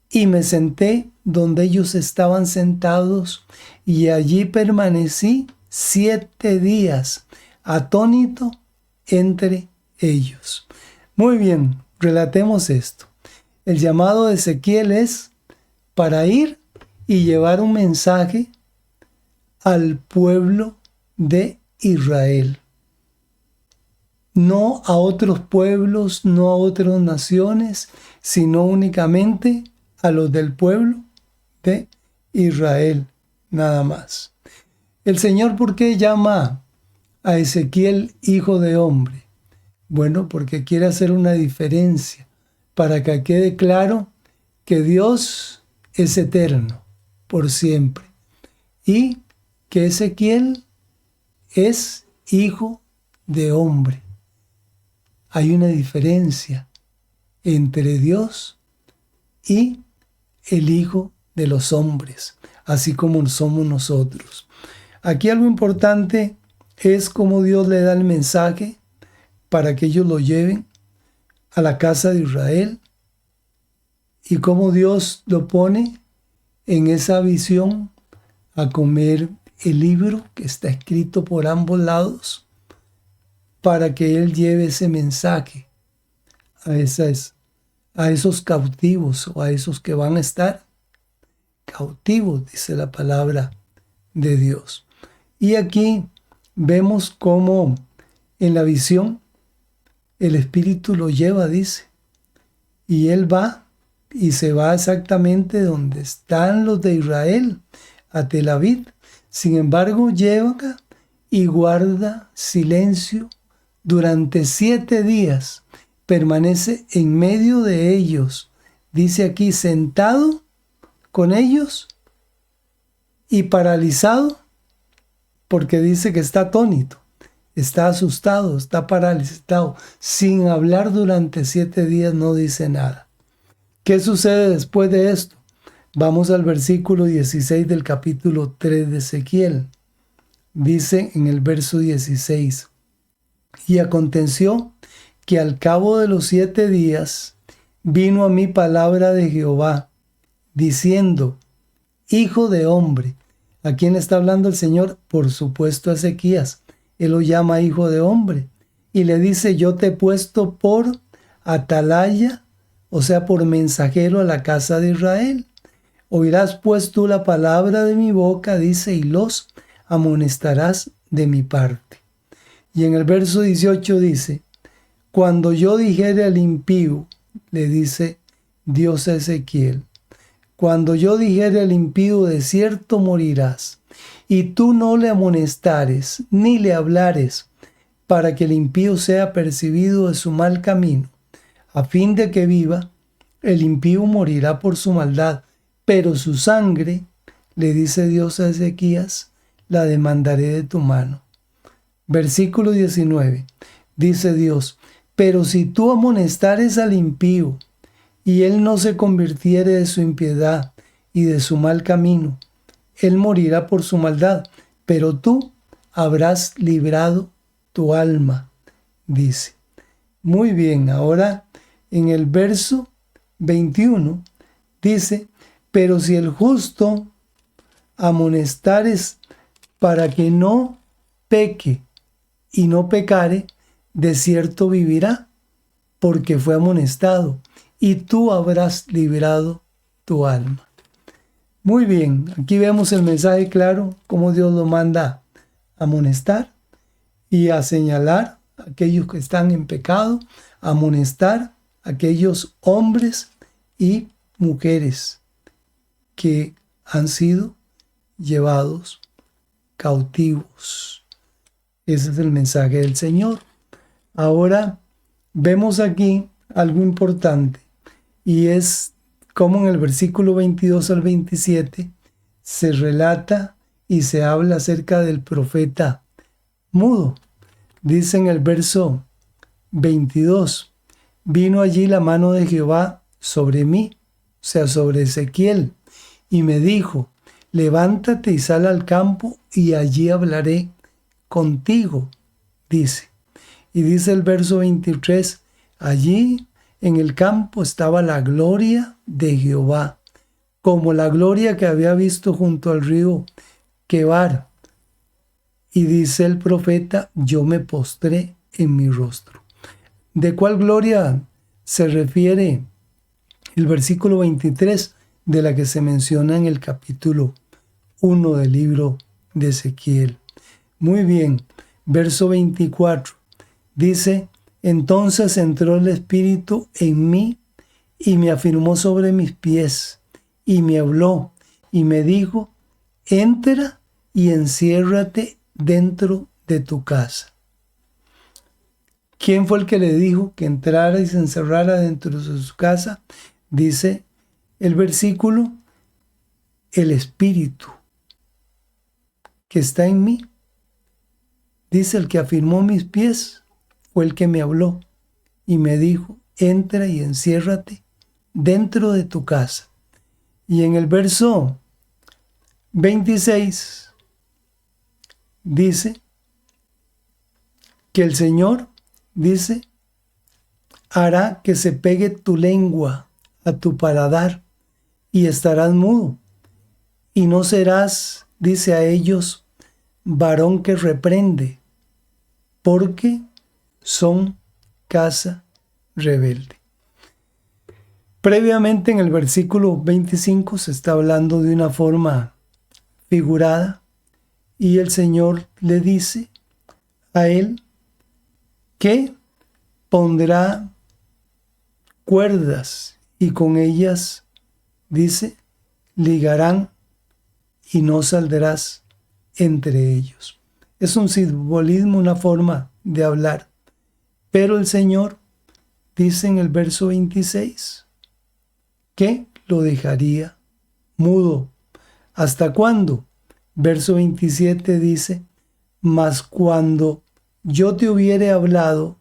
y me senté donde ellos estaban sentados, y allí permanecí 7 días, atónito entre ellos. Muy bien, relatemos esto. El llamado de Ezequiel es para ir y llevar un mensaje al pueblo de Israel. No a otros pueblos, no a otras naciones, sino únicamente a los del pueblo de Israel, nada más. El Señor, ¿por qué llama a Ezequiel hijo de hombre? Bueno, porque quiere hacer una diferencia para que quede claro que Dios es eterno por siempre y que Ezequiel es hijo de hombre. Hay una diferencia entre Dios y el hijo de los hombres, así como somos nosotros. Aquí algo importante es cómo Dios le da el mensaje para que ellos lo lleven a la casa de Israel y cómo Dios lo pone en esa visión a comer el libro que está escrito por ambos lados para que Él lleve ese mensaje a esos cautivos o a esos que van a estar cautivos, dice la palabra de Dios. Y aquí vemos cómo en la visión el Espíritu lo lleva, dice, y Él va y se va exactamente donde están los de Israel, a Tel Aviv. Sin embargo, llega y guarda silencio durante 7 días. Permanece en medio de ellos. Dice aquí, sentado con ellos y paralizado, porque dice que está atónito, está asustado, está paralizado. Sin hablar durante 7 días no dice nada. ¿Qué sucede después de esto? Vamos al versículo 16 del capítulo 3 de Ezequiel. Dice en el verso 16, y aconteció que al cabo de los 7 días vino a mí palabra de Jehová, diciendo, hijo de hombre. ¿A quién está hablando el Señor? Por supuesto a Ezequías. Él lo llama hijo de hombre. Y le dice, yo te he puesto por atalaya, o sea, por mensajero a la casa de Israel. Oirás pues tú la palabra de mi boca, dice, y los amonestarás de mi parte. Y en el verso 18 dice, cuando yo dijere al impío, le dice Dios a Ezequiel, cuando yo dijere al impío, de cierto morirás, y tú no le amonestares, ni le hablares, para que el impío sea percibido de su mal camino, a fin de que viva, el impío morirá por su maldad, pero su sangre, le dice Dios a Ezequías, la demandaré de tu mano. Versículo 19, dice Dios, pero si tú amonestares al impío, y él no se convirtiere de su impiedad y de su mal camino, él morirá por su maldad, pero tú habrás librado tu alma, dice. Muy bien, ahora en el verso 21 dice, pero si el justo amonestares para que no peque y no pecare, de cierto vivirá, porque fue amonestado, y tú habrás librado tu alma. Muy bien, aquí vemos el mensaje claro, cómo Dios lo manda a amonestar y a señalar a aquellos que están en pecado, a amonestar a aquellos hombres y mujeres que han sido llevados cautivos. Ese es el mensaje del Señor. Ahora vemos aquí algo importante y es cómo en el versículo 22 al 27 se relata y se habla acerca del profeta mudo. Dice en el verso 22, vino allí la mano de Jehová sobre mí, o sea, sobre Ezequiel, y me dijo, levántate y sal al campo y allí hablaré contigo, dice. Y dice el verso 23, allí en el campo estaba la gloria de Jehová, como la gloria que había visto junto al río Quebar. Y dice el profeta, yo me postré en mi rostro. ¿De cuál gloria se refiere el versículo 23? De la que se menciona en el capítulo 1 del libro de Ezequiel. Muy bien, verso 24. Dice, entonces entró el Espíritu en mí y me afirmó sobre mis pies y me habló y me dijo, entra y enciérrate dentro de tu casa. ¿Quién fue el que le dijo que entrara y se encerrara dentro de su casa? Dice el versículo, el Espíritu que está en mí. Dice, el que afirmó mis pies fue el que me habló y me dijo, entra y enciérrate dentro de tu casa. Y en el verso 26 dice que el Señor, dice, hará que se pegue tu lengua a tu paladar y estarás mudo. Y no serás, dice a ellos, varón que reprende, porque son casa rebelde. Previamente en el versículo 25 se está hablando de una forma figurada y el Señor le dice a él que pondrá cuerdas y con ellas, dice, ligarán y no saldrás entre ellos. Es un simbolismo, una forma de hablar. Pero el Señor dice en el verso 26 que lo dejaría mudo. ¿Hasta cuándo? Verso 27 dice, mas cuando yo te hubiere hablado,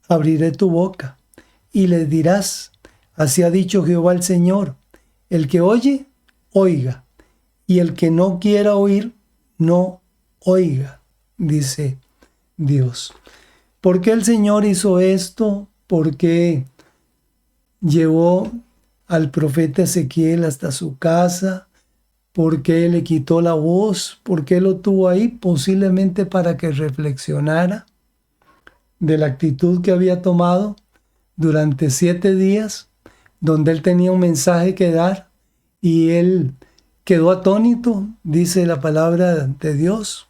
abriré tu boca y le dirás, así ha dicho Jehová el Señor, el que oye, oiga, y el que no quiera oír, no oiga, dice Dios. ¿Por qué el Señor hizo esto? ¿Por qué llevó al profeta Ezequiel hasta su casa? ¿Por qué le quitó la voz? ¿Por qué lo tuvo ahí? Posiblemente para que reflexionara de la actitud que había tomado durante 7 días, donde él tenía un mensaje que dar y él quedó atónito, dice la palabra de Dios,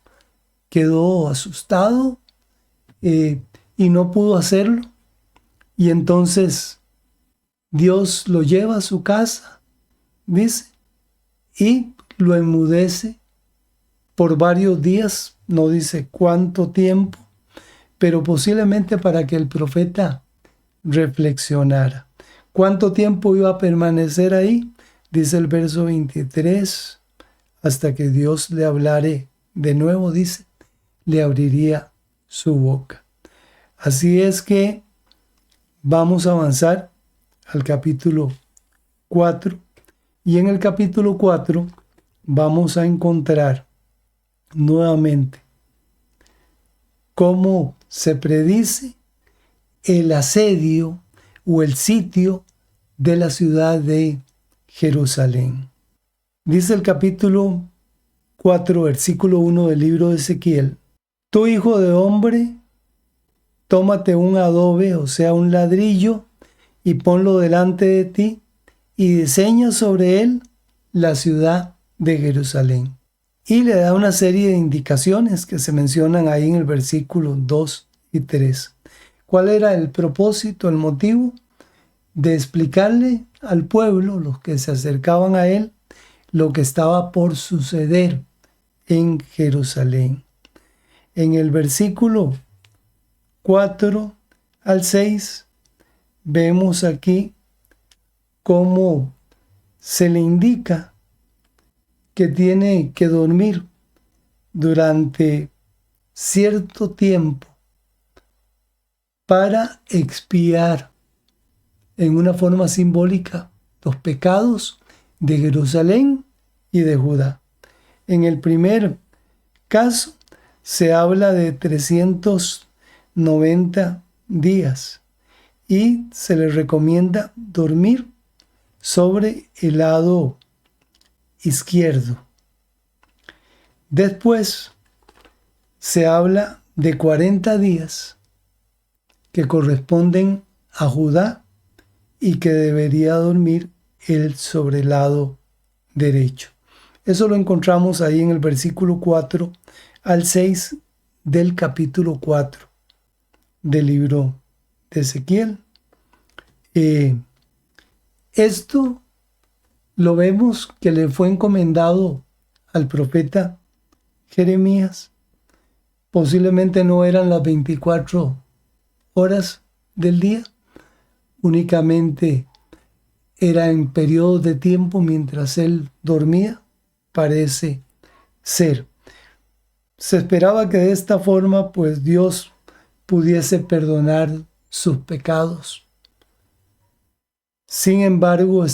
quedó asustado y no pudo hacerlo. Y entonces Dios lo lleva a su casa, dice, y lo enmudece por varios días, no dice cuánto tiempo, pero posiblemente para que el profeta reflexionara. ¿Cuánto tiempo iba a permanecer ahí? Dice el verso 23, hasta que Dios le hablare de nuevo, dice, le abriría su boca. Así es que vamos a avanzar al capítulo 4 y en el capítulo 4 vamos a encontrar nuevamente cómo se predice el asedio o el sitio de la ciudad de Jerusalén. Dice el capítulo 4, versículo 1 del libro de Ezequiel: Tú, hijo de hombre, tómate un adobe, o sea, un ladrillo, y ponlo delante de ti, y diseña sobre él la ciudad de Jerusalén. Y le da una serie de indicaciones que se mencionan ahí en el versículo 2 y 3. ¿Cuál era el propósito, el motivo? De explicarle al pueblo, los que se acercaban a él, lo que estaba por suceder en Jerusalén. En el versículo 4 al 6 vemos aquí cómo se le indica que tiene que dormir durante cierto tiempo para expiar en una forma simbólica los pecados de Jerusalén y de Judá. En el primer caso se habla de 390 días y se le recomienda dormir sobre el lado izquierdo. Después se habla de 40 días que corresponden a Judá y que debería dormir él sobre el lado derecho. Eso lo encontramos ahí en el versículo 4 al 6 del capítulo 4 del libro de Ezequiel. Esto lo vemos que le fue encomendado al profeta Jeremías. Posiblemente no eran las 24 horas del día, únicamente era en periodos de tiempo mientras él dormía, parece ser. Se esperaba que de esta forma pues Dios pudiese perdonar sus pecados. Sin embargo,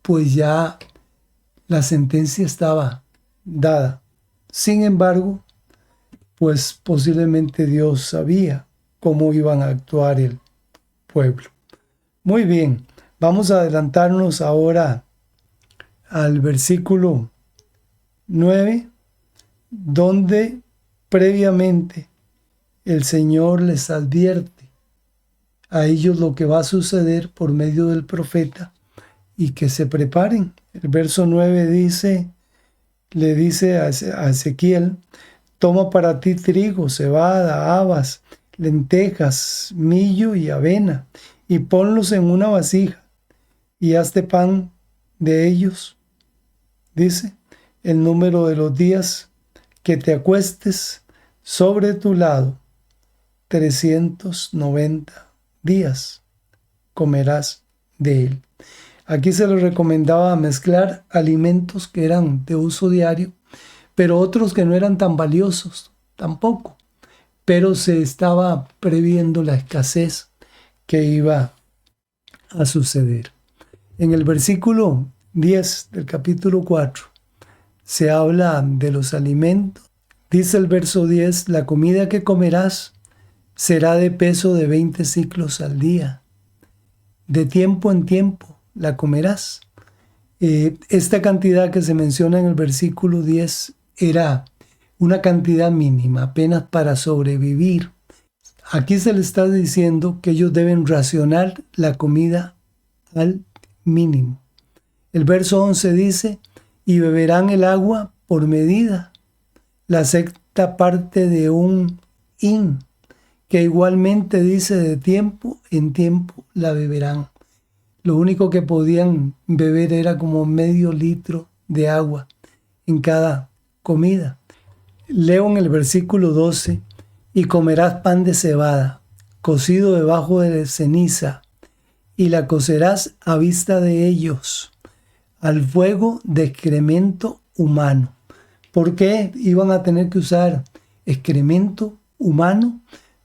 pues ya la sentencia estaba dada. Sin embargo, pues posiblemente Dios sabía cómo iban a actuar el pueblo. Muy bien, vamos a adelantarnos ahora al versículo 9, donde previamente el Señor les advierte a ellos lo que va a suceder por medio del profeta y que se preparen. El verso 9 le dice a Ezequiel: toma para ti trigo, cebada, habas, lentejas, millo y avena, y ponlos en una vasija, y hazte pan de ellos. Dice: el número de los días que te acuestes sobre tu lado, 390 días comerás de él. Aquí se les recomendaba mezclar alimentos que eran de uso diario, pero otros que no eran tan valiosos tampoco. Pero se estaba previendo la escasez que iba a suceder. En el versículo 10 del capítulo 4 se habla de los alimentos. Dice el verso 10: la comida que comerás será de peso de 20 siclos al día. De tiempo en tiempo la comerás. Esta cantidad que se menciona en el versículo 10 era una cantidad mínima, apenas para sobrevivir. Aquí se le está diciendo que ellos deben racionar la comida al mínimo. El verso 11 dice: y beberán el agua por medida, la sexta parte de un hin, que igualmente dice: de tiempo en tiempo la beberán. Lo único que podían beber era como medio litro de agua en cada comida. Leo en el versículo 12: y comerás pan de cebada, cocido debajo de ceniza, y la cocerás a vista de ellos, al fuego de excremento humano. ¿Por qué iban a tener que usar excremento humano?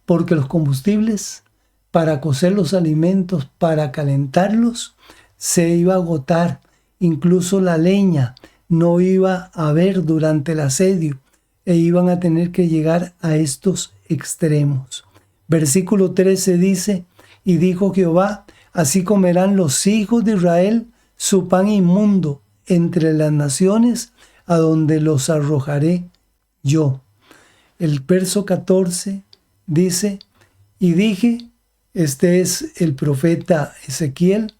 Porque los combustibles para cocer los alimentos, para calentarlos, se iba a agotar. Incluso la leña no iba a haber durante el asedio. e iban a tener que llegar a estos extremos. Versículo 13 dice, y dijo Jehová, así comerán los hijos de Israel su pan inmundo entre las naciones a donde los arrojaré yo. El verso 14 dice, y dije, este es el profeta Ezequiel,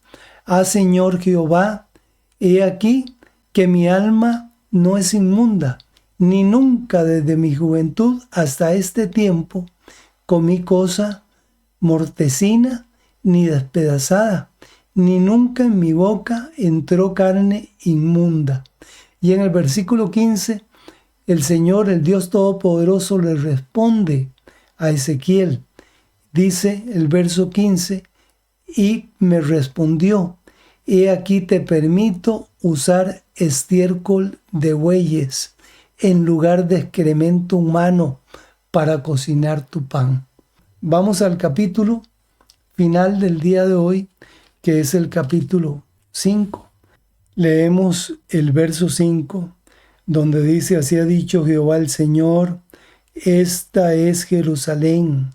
ah Señor Jehová, he aquí que mi alma no es inmunda, ni nunca desde mi juventud hasta este tiempo comí cosa mortecina ni despedazada, ni nunca en mi boca entró carne inmunda. Y en el versículo 15, el Señor, el Dios Todopoderoso, le responde a Ezequiel. Dice el verso 15, y me respondió, he aquí te permito usar estiércol de bueyes en lugar de excremento humano para cocinar tu pan. Vamos al capítulo final del día de hoy, que es el capítulo 5. Leemos el verso 5, donde dice, así ha dicho Jehová el Señor, esta es Jerusalén,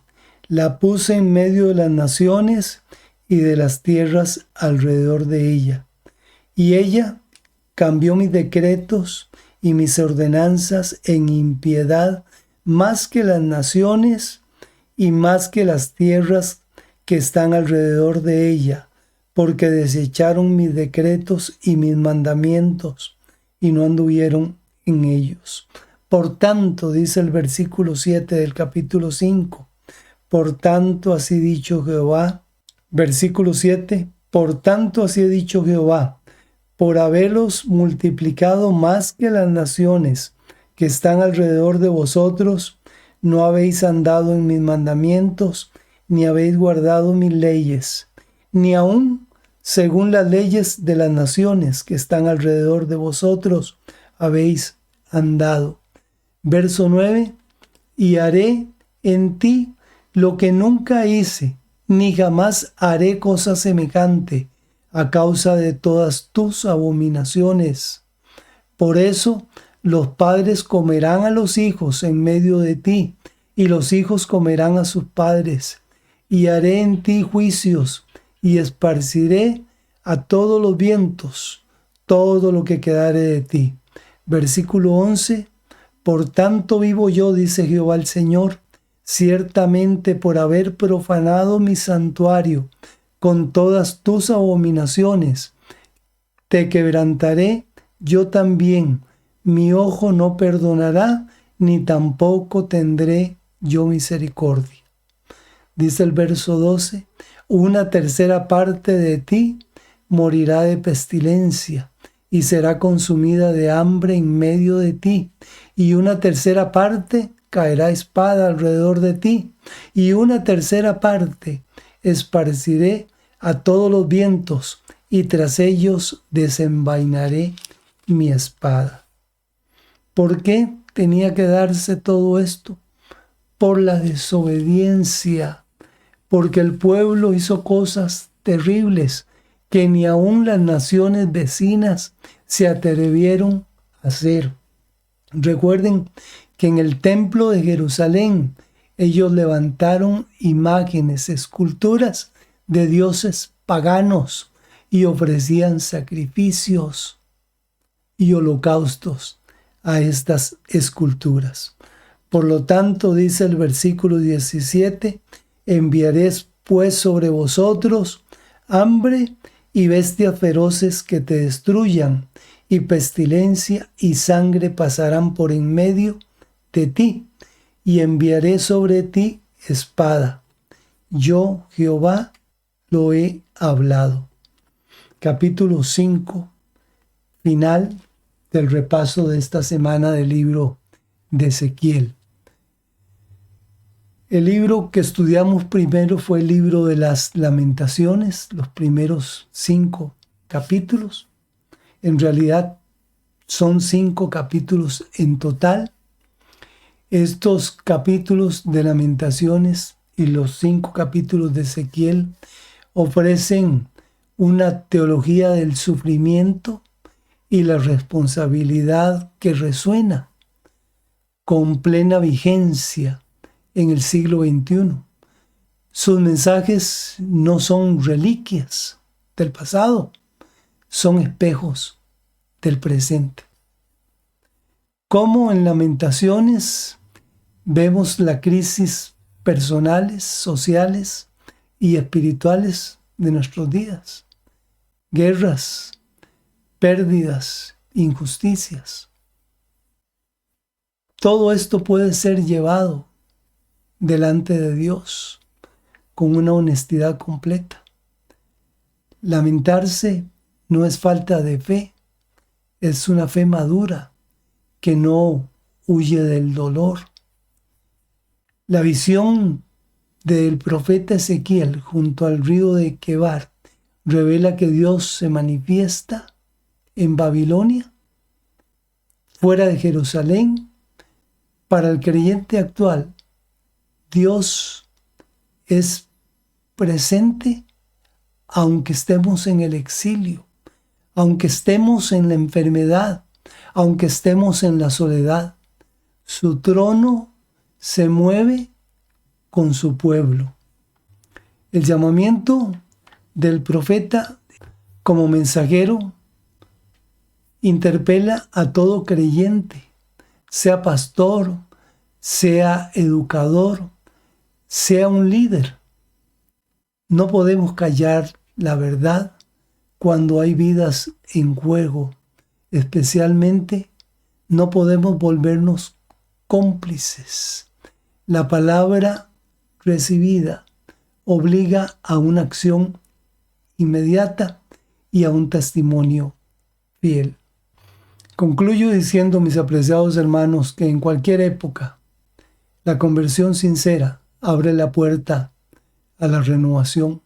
la puse en medio de las naciones y de las tierras alrededor de ella. Y ella cambió mis decretos y mis ordenanzas en impiedad más que las naciones y más que las tierras que están alrededor de ella, porque desecharon mis decretos y mis mandamientos y no anduvieron en ellos. Por tanto, dice el versículo 7 del capítulo 5, por tanto así dicho Jehová, versículo 7, por tanto así ha dicho Jehová, por haberlos multiplicado más que las naciones que están alrededor de vosotros, no habéis andado en mis mandamientos, ni habéis guardado mis leyes, ni aun según las leyes de las naciones que están alrededor de vosotros habéis andado. Verso 9, y haré en ti lo que nunca hice, ni jamás haré cosa semejante a causa de todas tus abominaciones. Por eso los padres comerán a los hijos en medio de ti, y los hijos comerán a sus padres. Y haré en ti juicios, y esparciré a todos los vientos todo lo que quedare de ti. Versículo 11, por tanto vivo yo, dice Jehová el Señor, ciertamente por haber profanado mi santuario con todas tus abominaciones, te quebrantaré yo también, mi ojo no perdonará, ni tampoco tendré yo misericordia. Dice el verso 12, una tercera parte de ti morirá de pestilencia y será consumida de hambre en medio de ti, y una tercera parte caerá espada alrededor de ti, y una tercera parte esparciré a todos los vientos, y tras ellos desenvainaré mi espada. ¿Por qué tenía que darse todo esto? Por la desobediencia, porque el pueblo hizo cosas terribles que ni aun las naciones vecinas se atrevieron a hacer. Recuerden que en el templo de Jerusalén ellos levantaron imágenes, esculturas de dioses paganos y ofrecían sacrificios y holocaustos a estas esculturas. Por lo tanto, dice el versículo 17, enviaré pues sobre vosotros hambre y bestias feroces que te destruyan, y pestilencia y sangre pasarán por en medio de ti, y enviaré sobre ti espada. Yo, Jehová, lo he hablado. Capítulo 5, final del repaso de esta semana del libro de Ezequiel. El libro que estudiamos primero fue el libro de las Lamentaciones, los primeros 5 capítulos. En realidad son 5 capítulos en total. Estos capítulos de Lamentaciones y los 5 capítulos de Ezequiel ofrecen una teología del sufrimiento y la responsabilidad que resuena con plena vigencia en el siglo XXI. Sus mensajes no son reliquias del pasado, son espejos del presente. Como en Lamentaciones vemos la crisis personales, sociales y espirituales de nuestros días. Guerras, pérdidas, injusticias. Todo esto puede ser llevado delante de Dios con una honestidad completa. Lamentarse no es falta de fe, es una fe madura que no huye del dolor. La visión del profeta Ezequiel junto al río de Quebar revela que Dios se manifiesta en Babilonia, fuera de Jerusalén. Para el creyente actual, Dios es presente aunque estemos en el exilio, aunque estemos en la enfermedad, aunque estemos en la soledad. Su trono se mueve con su pueblo. El llamamiento del profeta como mensajero interpela a todo creyente, sea pastor, sea educador, sea un líder. No podemos callar la verdad cuando hay vidas en juego. Especialmente, no podemos volvernos cómplices. La palabra recibida obliga a una acción inmediata y a un testimonio fiel. Concluyo diciendo, mis apreciados hermanos, que en cualquier época la conversión sincera abre la puerta a la renovación.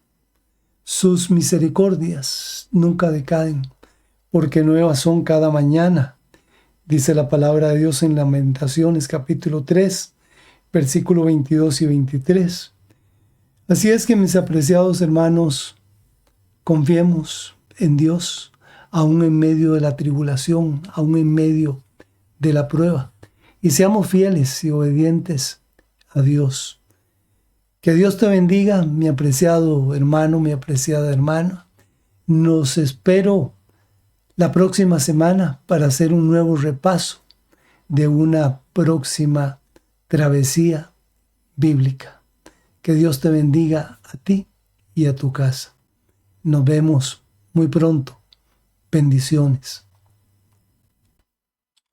Sus misericordias nunca decaen, porque nuevas son cada mañana, dice la palabra de Dios en Lamentaciones capítulo 3, versículo 22 y 23. Así es que, mis apreciados hermanos, confiemos en Dios, aún en medio de la tribulación, aún en medio de la prueba, y seamos fieles y obedientes a Dios. Que Dios te bendiga, mi apreciado hermano, mi apreciada hermana. Nos espero la próxima semana para hacer un nuevo repaso de una próxima travesía bíblica. Que Dios te bendiga a ti y a tu casa. Nos vemos muy pronto. Bendiciones.